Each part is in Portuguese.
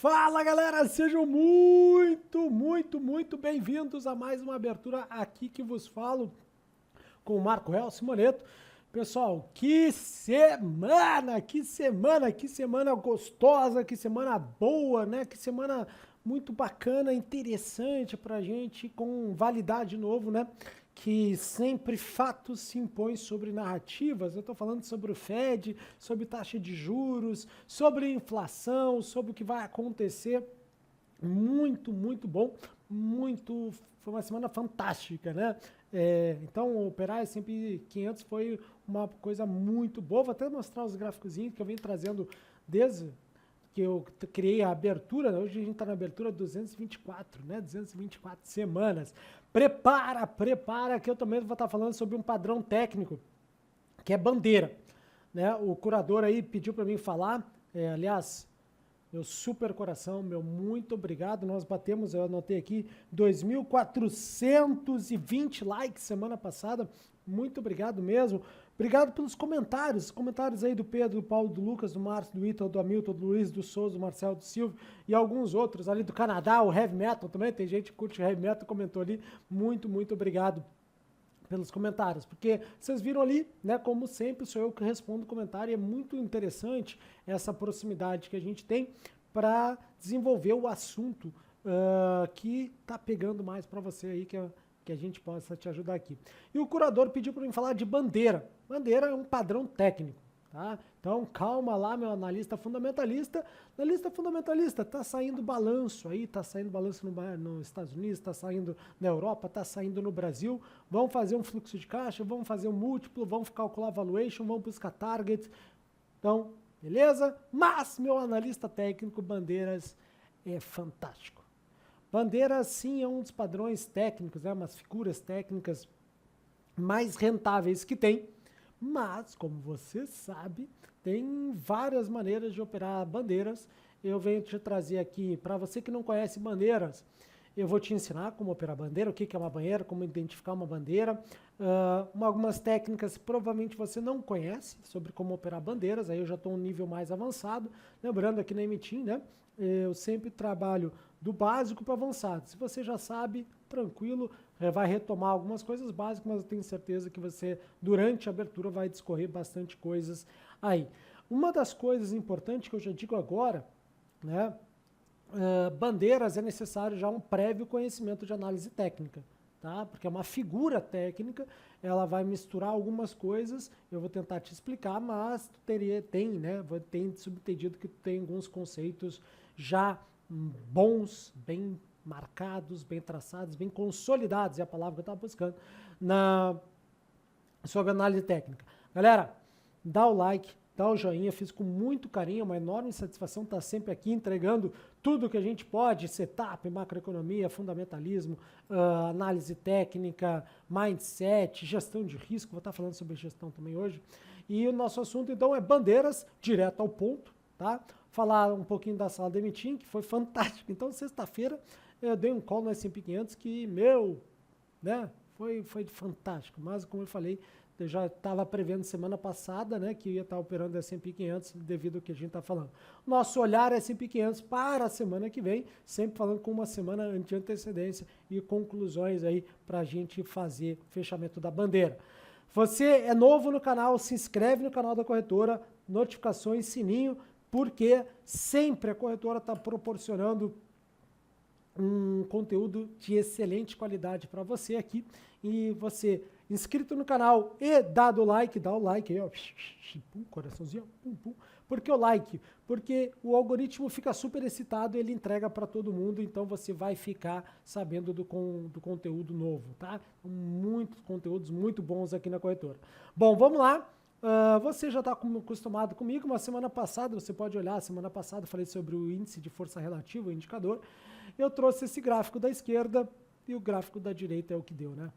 Fala galera, sejam muito bem-vindos a mais uma abertura aqui que vos falo com o Marco Real Simoneto. Pessoal, que semana gostosa, que semana boa, né? Que semana muito bacana, interessante pra gente, com validade novo, né? Que sempre fatos se impõem sobre narrativas. Eu estou falando sobre o Fed, sobre taxa de juros, sobre inflação, sobre o que vai acontecer. Muito bom, foi uma semana fantástica, né? Então, operar S&P 500 foi uma coisa muito boa. Vou até mostrar os gráficos que eu venho trazendo desde que eu criei a abertura. Hoje a gente está na abertura 224, né? 224 semanas. Prepara, que eu também vou estar falando sobre um padrão técnico, que é bandeira, né? O curador aí pediu para mim falar, aliás, meu super coração, meu muito obrigado. Nós batemos, eu anotei aqui, 2.420 likes semana passada. Muito obrigado mesmo. Obrigado pelos comentários. Comentários aí do Pedro, do Paulo, do Lucas, do Márcio, do Ítalo, do Hamilton, do Luiz, do Souza, do Marcelo, do Silvio e alguns outros ali do Canadá, o Heavy Metal também. Tem gente que curte Heavy Metal, comentou ali. Muito obrigado pelos comentários, porque vocês viram ali, né, como sempre, sou eu que respondo o comentário, e é muito interessante essa proximidade que a gente tem para desenvolver o assunto que tá pegando mais para você aí, que a gente possa te ajudar aqui. E o curador pediu para mim falar de bandeira. Bandeira é um padrão técnico. Tá? Então, calma lá, meu analista fundamentalista. Analista fundamentalista, tá saindo balanço aí, tá saindo balanço nos Estados Unidos, tá saindo na Europa, tá saindo no Brasil. Vamos fazer um fluxo de caixa, vamos fazer um múltiplo, vamos calcular valuation, vamos buscar targets. Então, beleza? Mas, meu analista técnico, bandeiras é fantástico. Bandeiras, sim, é um dos padrões técnicos, né? Umas figuras técnicas mais rentáveis que tem. Mas, como você sabe, tem várias maneiras de operar bandeiras. Eu venho te trazer aqui, para você que não conhece bandeiras, eu vou te ensinar como operar bandeira, o que é uma bandeira, como identificar uma bandeira. Algumas técnicas provavelmente você não conhece sobre como operar bandeiras, aí eu já estou um nível mais avançado. Lembrando aqui na Emitim, né? Eu sempre trabalho do básico para avançado. Se você já sabe, tranquilo, vai retomar algumas coisas básicas, mas eu tenho certeza que você, durante a abertura, vai discorrer bastante coisas aí. Uma das coisas importantes que eu já digo agora, né? Bandeiras é necessário já um prévio conhecimento de análise técnica, tá? Porque é uma figura técnica, ela vai misturar algumas coisas, eu vou tentar te explicar, mas tem subentendido que tem alguns conceitos já bons, bem marcados, bem traçados, bem consolidados, é a palavra que eu estava buscando, sobre análise técnica. Galera, dá o like, dá o joinha, fiz com muito carinho, uma enorme satisfação estar sempre aqui entregando tudo que a gente pode, setup, macroeconomia, fundamentalismo, análise técnica, mindset, gestão de risco, vou estar falando sobre gestão também hoje. E o nosso assunto, então, é bandeiras, direto ao ponto, tá? Falar um pouquinho da sala de Emitim, que foi fantástico. Então, sexta-feira, eu dei um call no S&P 500 que, né, foi fantástico. Mas, como eu falei, eu já estava prevendo semana passada, né, que ia estar operando S&P 500 devido ao que a gente está falando. Nosso olhar é S&P 500 para a semana que vem, sempre falando com uma semana de antecedência e conclusões aí para a gente fazer o fechamento da bandeira. Você é novo no canal, se inscreve no canal da corretora, notificações, sininho, porque sempre a corretora está proporcionando um conteúdo de excelente qualidade para você aqui. E você, inscrito no canal e dá o like aí, ó, pum, coraçãozinho, pum. Por que o like? Porque o algoritmo fica super excitado e ele entrega para todo mundo, então você vai ficar sabendo do conteúdo novo, tá? Muitos conteúdos muito bons aqui na corretora. Bom, vamos lá. Você já está acostumado comigo, mas semana passada, você pode olhar, semana passada eu falei sobre o índice de força relativa, o indicador. Eu trouxe esse gráfico da esquerda e o gráfico da direita é o que deu, né?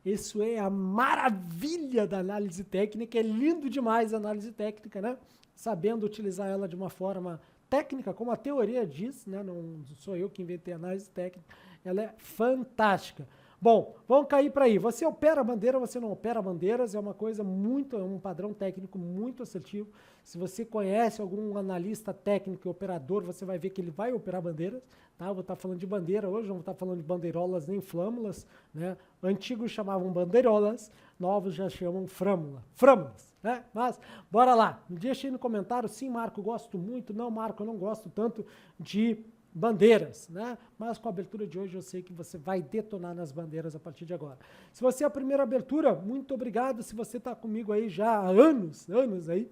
Isso é a maravilha da análise técnica, é lindo demais a análise técnica, né? Sabendo utilizar ela de uma forma técnica, como a teoria diz, né? Não sou eu que inventei a análise técnica, ela é fantástica. Bom, vamos cair para aí. Você opera bandeira, você não opera bandeiras, é uma coisa muito, é um padrão técnico muito assertivo. Se você conhece algum analista técnico e operador, você vai ver que ele vai operar bandeiras, tá? Eu vou estar falando de bandeira hoje, não vou estar falando de bandeirolas nem flâmulas, né? Antigos chamavam bandeirolas, novos já chamam frâmulas, né? Mas, bora lá. Me deixa aí no comentário, sim, Marco, gosto muito, não, Marco, eu não gosto tanto de bandeiras, né? Mas com a abertura de hoje eu sei que você vai detonar nas bandeiras a partir de agora. Se você é a primeira abertura, muito obrigado. Se você está comigo aí já há anos aí,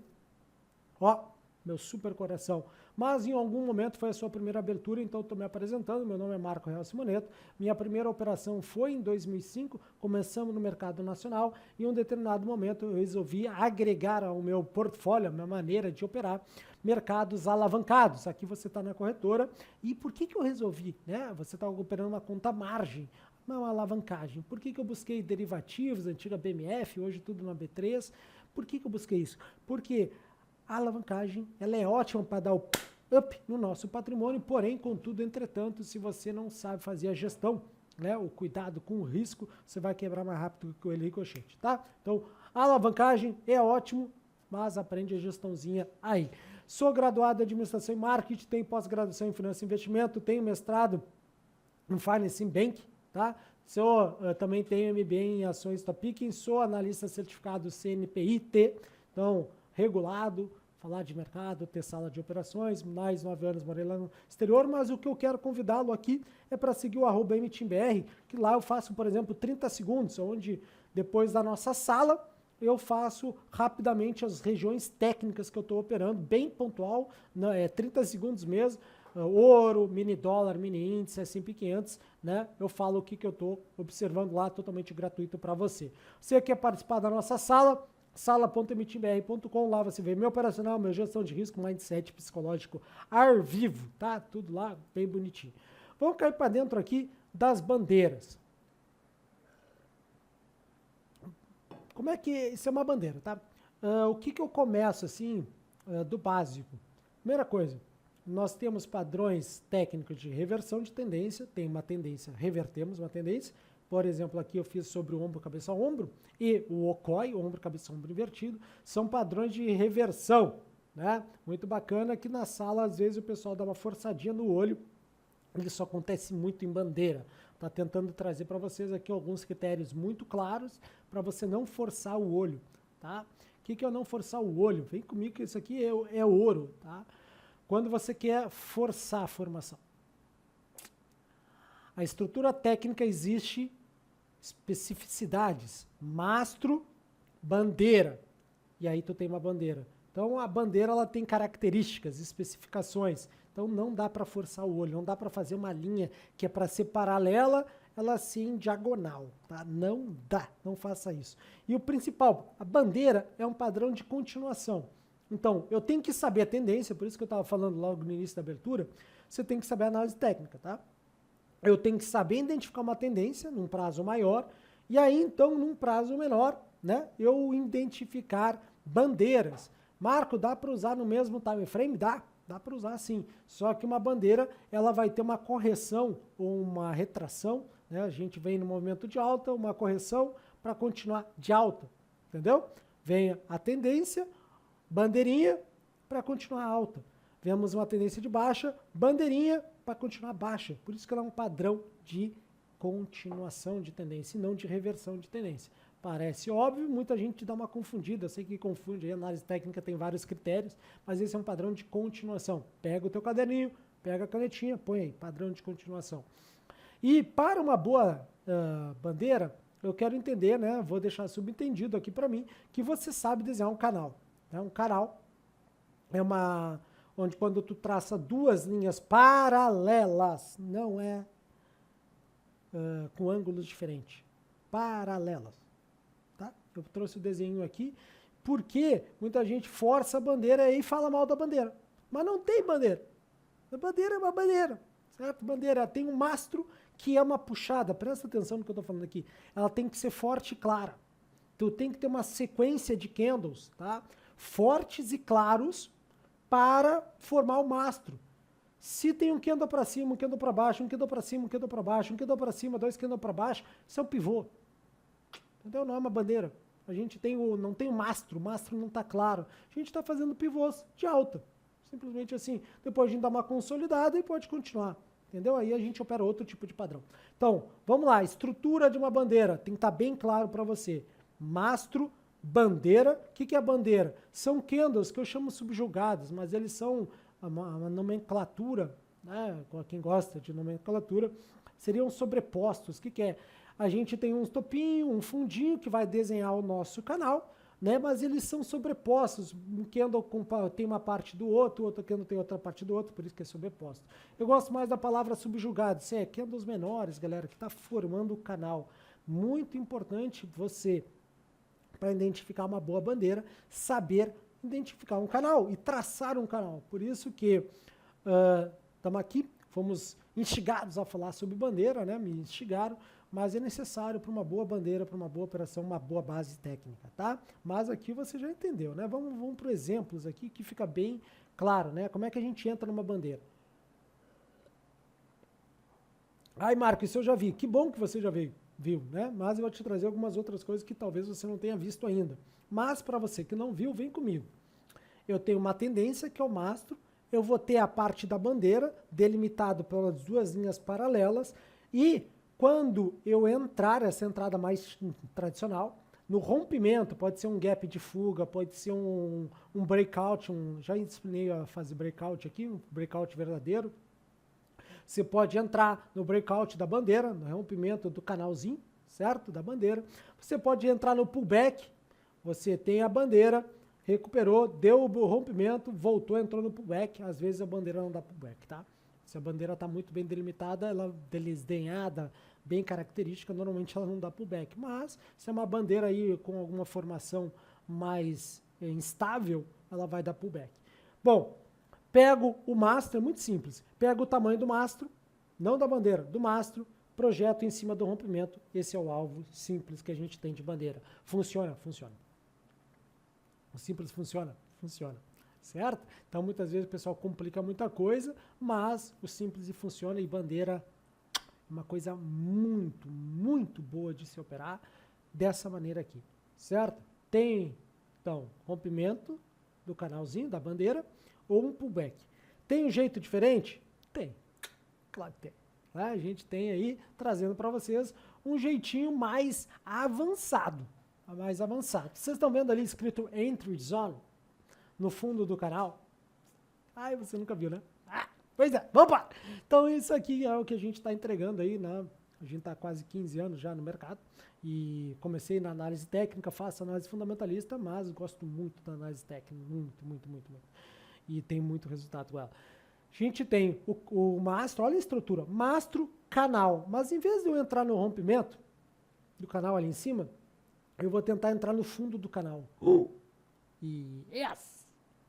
ó, meu super coração. Mas em algum momento foi a sua primeira abertura, então estou me apresentando. Meu nome é Marco Real Simoneto. Minha primeira operação foi em 2005, começamos no mercado nacional e em um determinado momento eu resolvi agregar ao meu portfólio, a minha maneira de operar, mercados alavancados. Aqui você está na corretora. E por que eu resolvi? Né? Você está operando uma conta margem, uma alavancagem. Por que eu busquei derivativos, antiga BMF, hoje tudo na B3? Por que eu busquei isso? Porque a alavancagem ela é ótima para dar o up no nosso patrimônio, porém, contudo, entretanto, se você não sabe fazer a gestão, né, o cuidado com o risco, você vai quebrar mais rápido que o ricochete, tá? Então, a alavancagem é ótimo, mas aprende a gestãozinha aí. Sou graduado em administração e marketing, tenho pós-graduação em finanças e investimento, tenho mestrado em finance and bank, tá? Também tenho MBA em ações top picking, sou analista certificado CNPIT, então, regulado, falar de mercado, ter sala de operações, mais 9 anos morei lá no exterior, mas o que eu quero convidá-lo aqui é para seguir o @mtimbr, que lá eu faço, por exemplo, 30 segundos, onde depois da nossa sala eu faço rapidamente as regiões técnicas que eu estou operando, bem pontual, 30 segundos mesmo, ouro, mini dólar, mini índice, S&P 500, né? Eu falo o que eu estou observando lá, totalmente gratuito para você. Você quer participar da nossa sala? sala.mtimbr.com, lá você vê meu operacional, minha gestão de risco, mindset psicológico ar vivo, tá? Tudo lá bem bonitinho. Vamos cair para dentro aqui das bandeiras. Como é que isso é uma bandeira, tá? O que eu começo assim do básico? Primeira coisa, nós temos padrões técnicos de reversão de tendência, tem uma tendência, revertemos uma tendência. Por exemplo, aqui eu fiz sobre o ombro, cabeça, ombro, e o OCOI, ombro, cabeça, ombro invertido, são padrões de reversão, né? Muito bacana que na sala, às vezes, o pessoal dá uma forçadinha no olho, isso acontece muito em bandeira. Tá tentando trazer para vocês aqui alguns critérios muito claros para você não forçar o olho, tá? O que é não forçar o olho? Vem comigo que isso aqui é ouro, tá? Quando você quer forçar a formação. A estrutura técnica existe especificidades, mastro, bandeira, e aí tu tem uma bandeira. Então a bandeira ela tem características, especificações, então não dá para forçar o olho, não dá para fazer uma linha que é para ser paralela, ela assim diagonal, tá? Não dá, não faça isso. E o principal, a bandeira é um padrão de continuação. Então eu tenho que saber a tendência, por isso que eu estava falando logo no início da abertura, você tem que saber a análise técnica, tá? Eu tenho que saber identificar uma tendência num prazo maior e aí, então, num prazo menor, né, eu identificar bandeiras. Marco, dá para usar no mesmo time frame? Dá para usar sim. Só que uma bandeira, ela vai ter uma correção ou uma retração, né? A gente vem no movimento de alta, uma correção para continuar de alta, entendeu? Vem a tendência, bandeirinha para continuar alta. Vemos uma tendência de baixa, bandeirinha para continuar baixa. Por isso que ela é um padrão de continuação de tendência e não de reversão de tendência. Parece óbvio, muita gente dá uma confundida, eu sei que confunde, a análise técnica tem vários critérios, mas esse é um padrão de continuação. Pega o teu caderninho, pega a canetinha, põe aí, padrão de continuação. E para uma boa bandeira, eu quero entender, né, vou deixar subentendido aqui para mim, que você sabe desenhar um canal. Né? Um canal é uma... onde quando tu traça duas linhas paralelas, não é com ângulos diferentes, paralelas, tá? Eu trouxe o desenho aqui, porque muita gente força a bandeira e fala mal da bandeira, mas não tem bandeira. A bandeira é uma bandeira, certo? Bandeira tem um mastro que é uma puxada, presta atenção no que eu estou falando aqui, ela tem que ser forte e clara. Tu tem que ter uma sequência de candles, tá? Fortes e claros, para formar o mastro. Se tem um candle para cima, um candle para baixo, um candle para cima, um candle para baixo, um candle para cima, 2 candles para baixo, isso é um pivô. Entendeu? Não é uma bandeira. A gente não tem o mastro não está claro. A gente está fazendo pivôs de alta. Simplesmente assim. Depois a gente dá uma consolidada e pode continuar. Entendeu? Aí a gente opera outro tipo de padrão. Então, vamos lá. Estrutura de uma bandeira. Tem que estar bem claro para você. Mastro, bandeira. O que é a bandeira? São candles que eu chamo subjugados, mas eles são uma nomenclatura, né? Quem gosta de nomenclatura, seriam sobrepostos. O que é? A gente tem um topinho, um fundinho que vai desenhar o nosso canal, né? Mas eles são sobrepostos. Um candle tem uma parte do outro, o outro candle tem outra parte do outro, por isso que é sobreposto. Eu gosto mais da palavra subjugado. Isso é candles menores, galera, que está formando o canal. Muito importante você, para identificar uma boa bandeira, saber identificar um canal e traçar um canal. Por isso que estamos aqui, fomos instigados a falar sobre bandeira, né? Me instigaram, mas é necessário para uma boa bandeira, para uma boa operação, uma boa base técnica, tá? Mas aqui você já entendeu, né? Vamos para exemplos aqui que fica bem claro, né? Como é que a gente entra numa bandeira. Ai, Marco, isso eu já vi. Que bom que você já viu, né? Mas eu vou te trazer algumas outras coisas que talvez você não tenha visto ainda. Mas para você que não viu, vem comigo. Eu tenho uma tendência que é o mastro, eu vou ter a parte da bandeira delimitado pelas duas linhas paralelas e quando eu entrar, essa entrada mais tradicional, no rompimento, pode ser um gap de fuga, pode ser um breakout, já ensinei a fazer breakout aqui, um breakout verdadeiro. Você pode entrar no breakout da bandeira, no rompimento do canalzinho, certo? Da bandeira. Você pode entrar no pullback, você tem a bandeira, recuperou, deu o rompimento, voltou, entrou no pullback. Às vezes a bandeira não dá pullback, tá? Se a bandeira está muito bem delimitada, ela desdenhada, bem característica, normalmente ela não dá pullback. Mas se é uma bandeira aí com alguma formação mais instável, ela vai dar pullback. Bom, pego o mastro, é muito simples. Pego o tamanho do mastro, não da bandeira, do mastro, projeto em cima do rompimento. Esse é o alvo simples que a gente tem de bandeira. Funciona? Funciona. O simples funciona? Funciona. Certo? Então, muitas vezes o pessoal complica muita coisa, mas o simples funciona e bandeira é uma coisa muito, muito boa de se operar dessa maneira aqui. Certo? Tem, então, rompimento do canalzinho, da bandeira, ou um pullback. Tem um jeito diferente? Tem. Claro que tem. A gente tem aí, trazendo para vocês, um jeitinho mais avançado. Mais avançado. Vocês estão vendo ali escrito Entry Zone no fundo do canal? Ai, você nunca viu, né? Pois é, vamos lá. Então isso aqui é o que a gente está entregando aí, né? A gente está há quase 15 anos já no mercado e comecei na análise técnica, faço análise fundamentalista, mas gosto muito da análise técnica, muito, muito, muito, muito. E tem muito resultado com ela. A gente tem o mastro, olha a estrutura, mastro, canal, mas em vez de eu entrar no rompimento do canal ali em cima, eu vou tentar entrar no fundo do canal. E yes!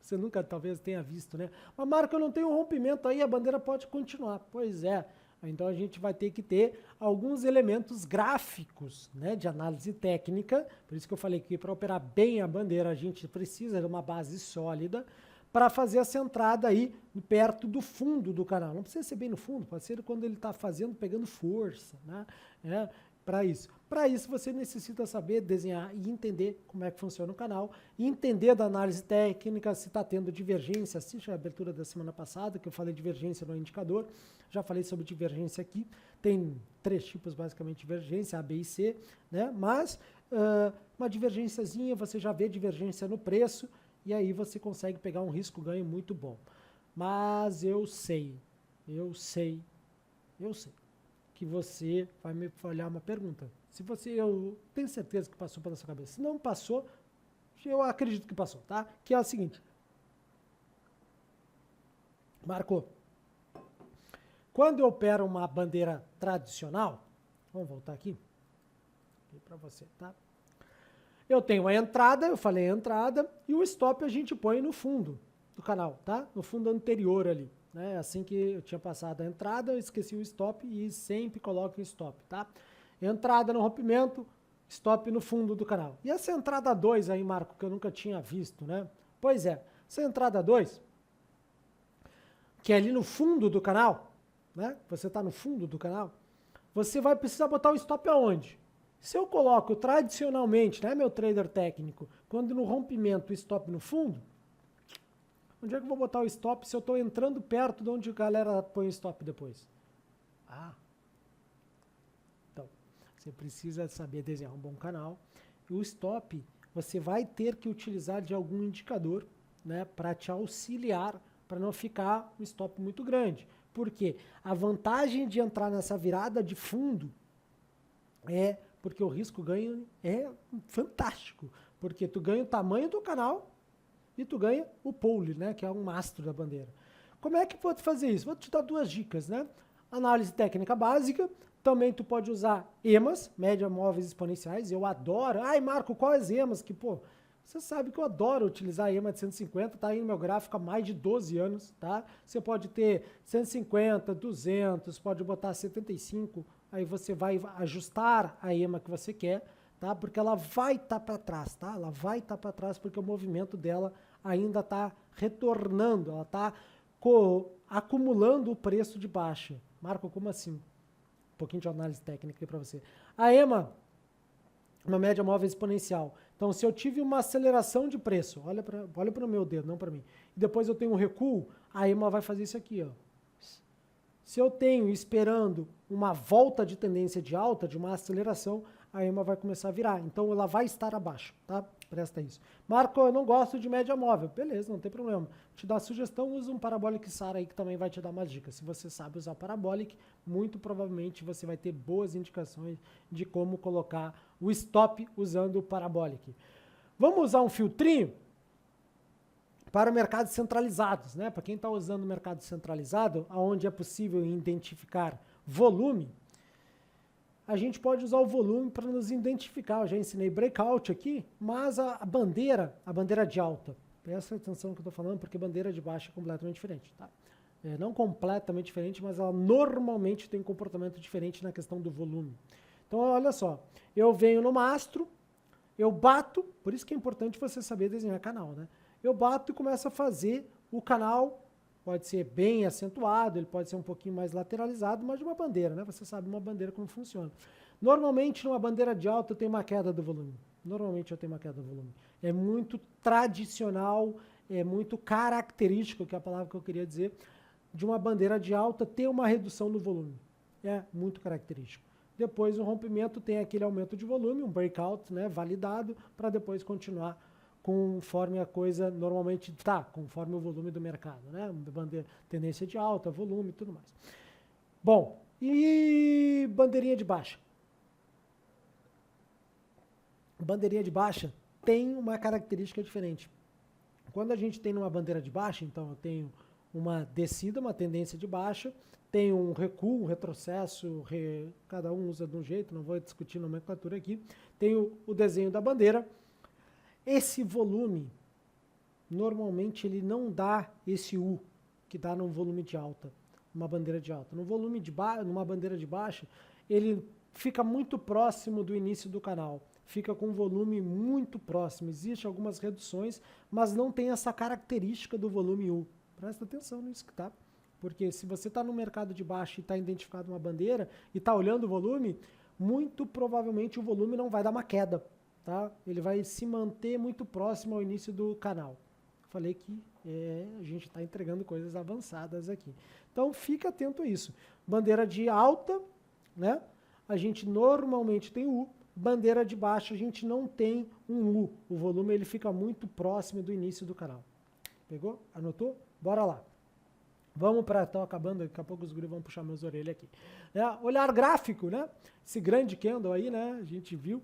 Você nunca talvez tenha visto, né? Mas Marco, eu não tenho um rompimento aí, a bandeira pode continuar. Pois é. Então a gente vai ter que ter alguns elementos gráficos, né, de análise técnica. Por isso que eu falei que para operar bem a bandeira a gente precisa de uma base sólida para fazer essa entrada aí perto do fundo do canal. Não precisa ser bem no fundo, pode ser quando ele está pegando força, né? Para isso. Para isso você necessita saber desenhar e entender como é que funciona o canal, e entender da análise técnica, se está tendo divergência. Assiste a abertura da semana passada, que eu falei divergência no indicador, já falei sobre divergência aqui, tem 3 tipos basicamente de divergência, A, B e C, né? Mas uma divergênciazinha, você já vê divergência no preço, e aí você consegue pegar um risco-ganho muito bom. Mas eu sei que você vai me olhar uma pergunta. Se você, eu tenho certeza que passou pela sua cabeça. Se não passou, eu acredito que passou, tá? Que é o seguinte. Marcou. Quando eu opero uma bandeira tradicional, vamos voltar aqui para você, tá? Eu tenho a entrada, eu falei a entrada, e o stop a gente põe no fundo do canal, tá? No fundo anterior ali. Né? Assim que eu tinha passado a entrada, eu esqueci o stop e sempre coloco o stop, tá? Entrada no rompimento, stop no fundo do canal. E essa entrada 2 aí, Marco, que eu nunca tinha visto, né? Pois é, essa entrada 2, que é ali no fundo do canal, né? Você está no fundo do canal, você vai precisar botar o stop aonde? Se eu coloco tradicionalmente, né, meu trader técnico, quando no rompimento o stop no fundo, onde é que eu vou botar o stop se eu estou entrando perto de onde a galera põe o stop depois? Então, você precisa saber desenhar um bom canal. E o stop, você vai ter que utilizar de algum indicador, né, para te auxiliar, para não ficar um stop muito grande. Por quê? A vantagem de entrar nessa virada de fundo é porque o risco-ganho é fantástico. Porque tu ganha o tamanho do canal e tu ganha o pole, né, que é um mastro da bandeira. Como é que pode fazer isso? Vou te dar duas dicas, né? Análise técnica básica, também tu pode usar EMAs, média móveis exponenciais, eu adoro. Ai, Marco, quais EMAs? Que, pô, você sabe que eu adoro utilizar EMA de 150, tá aí no meu gráfico há mais de 12 anos, tá? Você pode ter 150, 200, pode botar 75, aí você vai ajustar a EMA que você quer, tá? Porque ela vai estar para trás, tá? Ela vai estar para trás porque o movimento dela ainda está retornando, ela está acumulando o preço de baixa. Marco, como assim? Um pouquinho de análise técnica para você. A EMA, uma média móvel exponencial. Então, se eu tive uma aceleração de preço, olha para o meu dedo, não para mim, e depois eu tenho um recuo, a EMA vai fazer isso aqui, ó. Se eu tenho esperando uma volta de tendência de alta, de uma aceleração, a EMA vai começar a virar. Então, ela vai estar abaixo, tá? Presta isso. Marco, eu não gosto de média móvel. Beleza, não tem problema. Te dá sugestão, usa um Parabolic SAR aí que também vai te dar umas dicas. Se você sabe usar Parabolic, muito provavelmente você vai ter boas indicações de como colocar o stop usando o Parabolic. Vamos usar um filtrinho para mercados centralizados, né? Para quem está usando o mercado centralizado, onde é possível identificar volume, a gente pode usar o volume para nos identificar. Eu já ensinei breakout aqui, mas a bandeira de alta, presta atenção no que eu estou falando, porque bandeira de baixa é completamente diferente, tá? Não completamente diferente, mas ela normalmente tem um comportamento diferente na questão do volume. Então, olha só, eu venho no mastro, eu bato, por isso que é importante você saber desenhar canal, né? Eu bato e começo a fazer o canal, pode ser bem acentuado, ele pode ser um pouquinho mais lateralizado, mas de uma bandeira, né? Você sabe uma bandeira como funciona. Normalmente, numa bandeira de alta, eu tenho uma queda do volume. Normalmente, eu tenho uma queda do volume. É muito tradicional, é muito característico, que é a palavra que eu queria dizer, de uma bandeira de alta ter uma redução no volume. É muito característico. Depois, no rompimento, tem aquele aumento de volume, um breakout, né, validado, para depois continuar conforme a coisa normalmente está, conforme o volume do mercado, né? Tendência de alta, volume e tudo mais. Bom, e bandeirinha de baixa? Bandeirinha de baixa tem uma característica diferente. Quando a gente tem uma bandeira de baixa, então eu tenho uma descida, uma tendência de baixa, tenho um recuo, um retrocesso, cada um usa de um jeito, não vou discutir nomenclatura aqui, tenho o desenho da bandeira. Esse volume, normalmente ele não dá esse U, que dá num volume de alta, uma bandeira de alta. Numa bandeira de baixa, ele fica muito próximo do início do canal, fica com um volume muito próximo. Existem algumas reduções, mas não tem essa característica do volume U. Presta atenção nisso, tá? Porque se você está no mercado de baixa e está identificado uma bandeira e está olhando o volume, muito provavelmente o volume não vai dar uma queda. Tá? Ele vai se manter muito próximo ao início do canal. Falei que a gente está entregando coisas avançadas aqui. Então, fica atento a isso. Bandeira de alta, né? A gente normalmente tem U. Bandeira de baixa, a gente não tem um U. O volume ele fica muito próximo do início do canal. Pegou? Anotou? Bora lá. Vamos para... Estão acabando, daqui a pouco os guris vão puxar meus orelhas aqui. Olhar gráfico, né? Esse grande candle aí, né? A gente viu.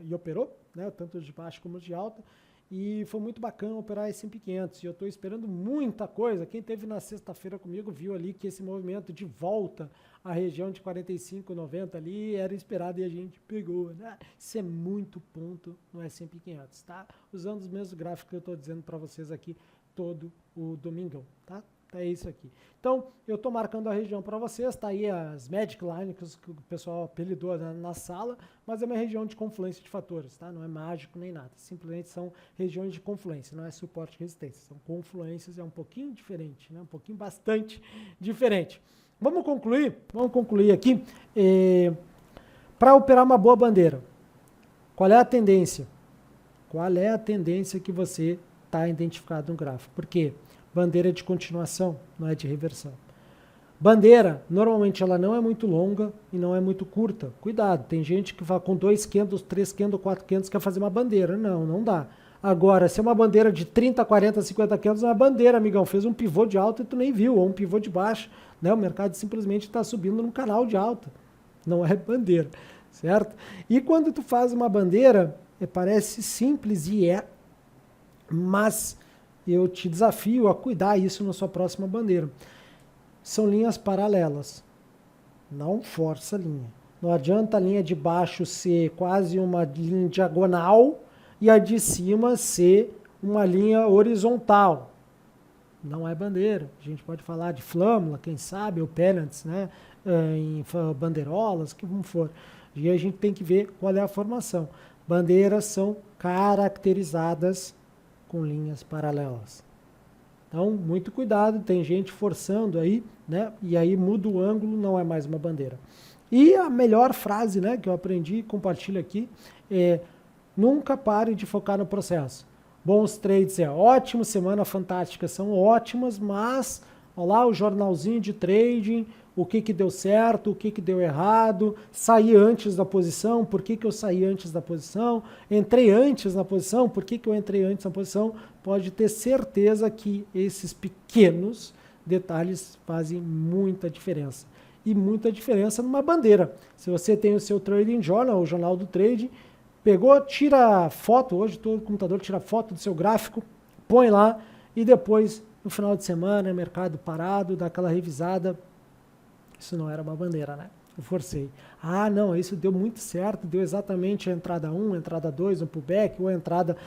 E operou, né, tanto de baixa como de alta, e foi muito bacana operar S&P 500, e eu estou esperando muita coisa. Quem teve na sexta-feira comigo viu ali que esse movimento de volta à região de 45,90 ali era esperado e a gente pegou, né? Isso é muito ponto no S&P 500, tá? Usando os mesmos gráficos que eu estou dizendo para vocês aqui todo o domingão, tá? É isso aqui. Então, eu estou marcando a região para vocês, tá aí as Magic Line que o pessoal apelidou na sala, mas é uma região de confluência de fatores, tá? Não é mágico nem nada, simplesmente são regiões de confluência, não é suporte e resistência, são confluências, é um pouquinho diferente, né? Um pouquinho bastante diferente. Vamos concluir aqui, para operar uma boa bandeira, qual é a tendência? Qual é a tendência que você está identificado no gráfico? Por quê? Bandeira é de continuação, não é de reversão. Bandeira, normalmente ela não é muito longa e não é muito curta. Cuidado, tem gente que vai com 2 candles, 3 candles, 4 candles, quer fazer uma bandeira. Não dá. Agora, se é uma bandeira de 30, 40, 50 candles, é uma bandeira, amigão. Fez um pivô de alta e tu nem viu, ou um pivô de baixo. Né? O mercado simplesmente está subindo num canal de alta. Não é bandeira, certo? E quando tu faz uma bandeira, parece simples e mas eu te desafio a cuidar isso na sua próxima bandeira. São linhas paralelas. Não força a linha. Não adianta a linha de baixo ser quase uma linha diagonal e a de cima ser uma linha horizontal. Não é bandeira. A gente pode falar de flâmula, quem sabe, ou pennants, né? Em bandeirolas, que como for. E a gente tem que ver qual é a formação. Bandeiras são caracterizadas com linhas paralelas. Então, muito cuidado, tem gente forçando aí, né? E aí muda o ângulo, não é mais uma bandeira. E a melhor frase, né, que eu aprendi e compartilho aqui é: nunca pare de focar no processo. Bons trades é ótimo, semana fantástica são ótimas, mas olha lá o jornalzinho de trading, o que deu certo, o que deu errado, saí antes da posição, por que eu saí antes da posição, entrei antes na posição, por que eu entrei antes na posição, pode ter certeza que esses pequenos detalhes fazem muita diferença. E muita diferença numa bandeira. Se você tem o seu Trading Journal, o jornal do trading, pegou, tira foto, hoje todo computador tira foto do seu gráfico, põe lá e depois, no final de semana, mercado parado, dá aquela revisada. Isso não era uma bandeira, né? Eu forcei. Ah, não, isso deu muito certo, deu exatamente a entrada 1, a entrada 2, um pullback, ou a entrada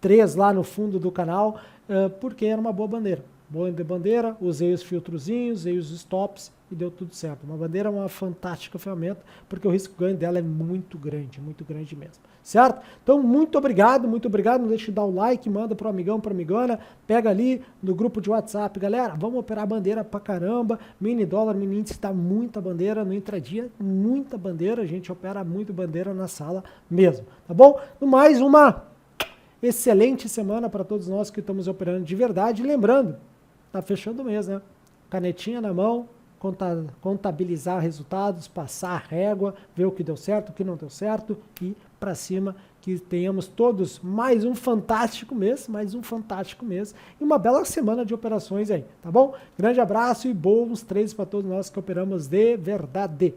3 lá no fundo do canal, porque era uma boa bandeira. Boa bandeira, usei os filtrozinhos, usei os stops e deu tudo certo. Uma bandeira é uma fantástica ferramenta, porque o risco-ganho dela é muito grande mesmo. Certo? Então, muito obrigado, não deixe de dar o like, manda pro amigão, pra amigona, pega ali no grupo de WhatsApp, galera, vamos operar bandeira pra caramba, mini dólar, mini índice, tá muita bandeira no intradia, muita bandeira, a gente opera muito bandeira na sala mesmo, tá bom? Mais uma excelente semana para todos nós que estamos operando de verdade, lembrando, tá fechando o mês, né? Canetinha na mão, contabilizar resultados, passar a régua, ver o que deu certo, o que não deu certo e para cima, que tenhamos todos mais um fantástico mês e uma bela semana de operações aí, tá bom? Grande abraço e bons trades para todos nós que operamos de verdade.